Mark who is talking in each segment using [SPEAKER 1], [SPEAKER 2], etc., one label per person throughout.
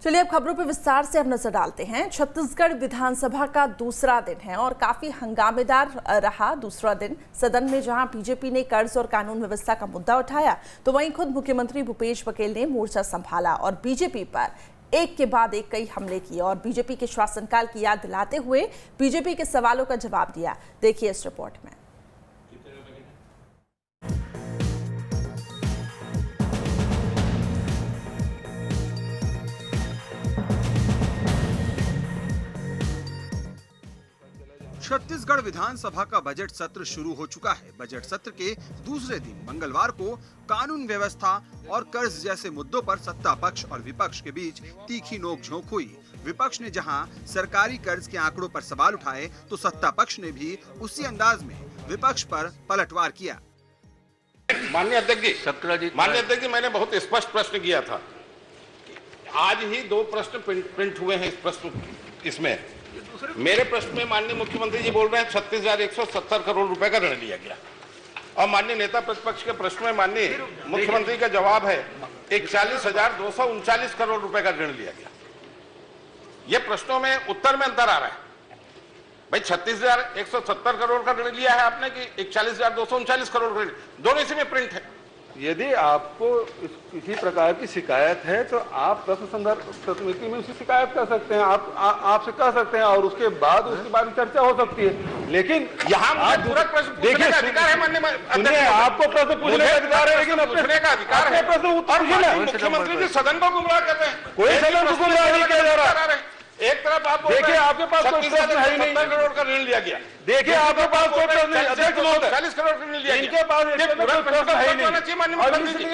[SPEAKER 1] चलिए अब खबरों पर विस्तार से अब नजर डालते हैं। छत्तीसगढ़ विधानसभा का दूसरा दिन है और काफी हंगामेदार रहा दूसरा दिन। सदन में जहां बीजेपी ने कर्ज और कानून व्यवस्था का मुद्दा उठाया, तो वहीं खुद मुख्यमंत्री भूपेश बघेल ने मोर्चा संभाला और बीजेपी पर एक के बाद एक कई हमले किए और बीजेपी के शासनकाल की याद दिलाते हुए बीजेपी के सवालों का जवाब दिया। देखिए इस रिपोर्ट में।
[SPEAKER 2] छत्तीसगढ़ विधानसभा का बजट सत्र शुरू हो चुका है। बजट सत्र के दूसरे दिन मंगलवार को कानून व्यवस्था और कर्ज जैसे मुद्दों पर सत्ता पक्ष और विपक्ष के बीच तीखी नोकझोंक हुई। विपक्ष ने जहां सरकारी कर्ज के आंकड़ों पर सवाल उठाए, तो सत्ता पक्ष ने भी उसी अंदाज में विपक्ष पर पलटवार किया।
[SPEAKER 3] माननीय अध्यक्ष जी, मैंने बहुत स्पष्ट प्रश्न किया था। आज ही 2 प्रश्न प्रिंट हुए हैं इसमें। मेरे प्रश्न में माननीय मुख्यमंत्री जी बोल रहे हैं 36,170 करोड़ रुपए का ऋण लिया गया, और माननीय नेता प्रतिपक्ष के प्रश्न में माननीय मुख्यमंत्री का जवाब है 41,239 करोड़ रुपए का ऋण लिया गया। ये प्रश्नों में उत्तर में अंतर आ रहा है। भाई 36,170 करोड़ का ऋण लिया है आपने कि 41,239 करोड़ का ऋण, दोनों इसी में प्रिंट है।
[SPEAKER 4] यदि आपको किसी प्रकार की शिकायत है तो आप प्रश्न संदर्भ समिति में उसकी शिकायत कर सकते हैं, आपसे कह सकते हैं और उसके बाद चर्चा हो सकती है। लेकिन
[SPEAKER 3] यहाँ मुझे पूरा प्रश्न पूछने का अधिकार है माननीय,
[SPEAKER 4] आपको प्रश्न पूछने का अधिकार है, लेकिन
[SPEAKER 3] पूछने का अधिकार है।
[SPEAKER 4] प्रश्न
[SPEAKER 3] मुख्यमंत्री जी सदन को गुमराह कर रहे हैं।
[SPEAKER 4] कोई सदन को गुमराह नहीं किया जा रहा।
[SPEAKER 3] एक तरफ आप
[SPEAKER 4] देखिए आपके पास कोई प्रश्न है ही नहीं।
[SPEAKER 3] 70 करोड़ का ऋण लिया गया।
[SPEAKER 4] देखिए आपके पास कोई प्रश्न नहीं।
[SPEAKER 3] 40 करोड़ का ऋण लिया गया।
[SPEAKER 4] इनके पास प्रश्न है ही नहीं।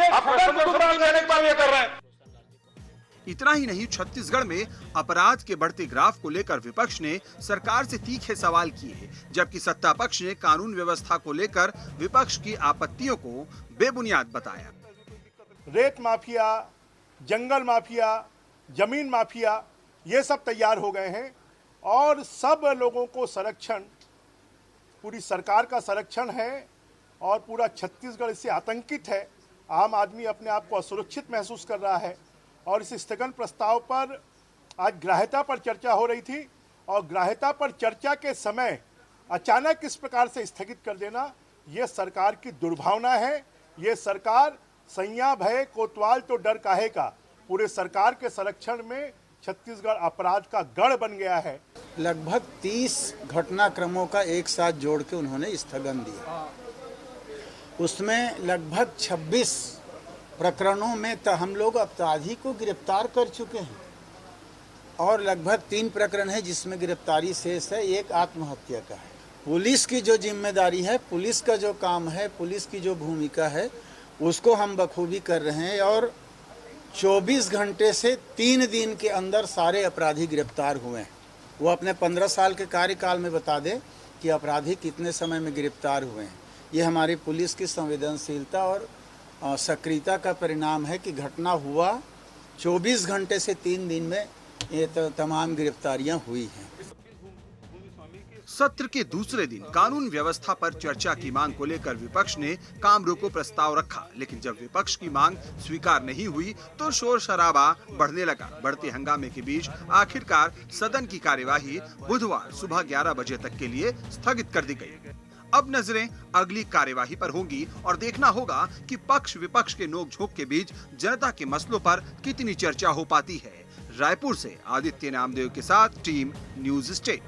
[SPEAKER 3] आप प्रश्न को कर रहे हैं।
[SPEAKER 2] इतना ही नहीं, छत्तीसगढ़ में अपराध के बढ़ते ग्राफ को लेकर विपक्ष ने सरकार से तीखे सवाल किए, जबकि सत्ता पक्ष ने कानून व्यवस्था को लेकर विपक्ष की आपत्तियों को बेबुनियाद बताया।
[SPEAKER 5] रेत माफिया, जंगल माफिया, जमीन माफिया, ये सब तैयार हो गए हैं और सब लोगों को संरक्षण, पूरी सरकार का संरक्षण है और पूरा छत्तीसगढ़ इससे आतंकित है। आम आदमी अपने आप को असुरक्षित महसूस कर रहा है और इस स्थगन प्रस्ताव पर आज ग्राह्यता पर चर्चा हो रही थी और ग्राह्यता पर चर्चा के समय अचानक इस प्रकार से स्थगित कर देना, ये सरकार की दुर्भावना है। ये सरकार सैया भय कोतवाल तो डर काहे का, पूरे सरकार के संरक्षण में छत्तीसगढ़ अपराध का गढ़ बन गया है।
[SPEAKER 6] लगभग 30 घटनाक्रमों का एक साथ जोड़ के उन्होंने स्थगन दिया। उसमें लगभग 26 प्रकरणों में हम लोग अपराधी को गिरफ्तार कर चुके हैं और लगभग 3 प्रकरण है जिसमें गिरफ्तारी शेष है, एक आत्महत्या का है। पुलिस की जो जिम्मेदारी है, पुलिस का जो काम है, पुलिस की जो भूमिका है, उसको हम बखूबी कर रहे हैं और 24 घंटे से 3 दिन के अंदर सारे अपराधी गिरफ्तार हुए हैं। वो अपने 15 साल के कार्यकाल में बता दें कि अपराधी कितने समय में गिरफ्तार हुए हैं। ये हमारी पुलिस की संवेदनशीलता और सक्रियता का परिणाम है कि घटना हुआ 24 घंटे से 3 दिन में ये तमाम गिरफ्तारियां हुई हैं।
[SPEAKER 2] सत्र के दूसरे दिन कानून व्यवस्था पर चर्चा की मांग को लेकर विपक्ष ने काम रोको प्रस्ताव रखा, लेकिन जब विपक्ष की मांग स्वीकार नहीं हुई तो शोर शराबा बढ़ने लगा। बढ़ते हंगामे के बीच आखिरकार सदन की कार्यवाही बुधवार सुबह 11 बजे तक के लिए स्थगित कर दी गई। अब नजरें अगली कार्यवाही पर होंगी और देखना होगा कि पक्ष विपक्ष के नोकझोंक के बीच जनता के मसलों पर कितनी चर्चा हो पाती है। रायपुर से आदित्य नामदेव के साथ टीम न्यूज़ स्टेट।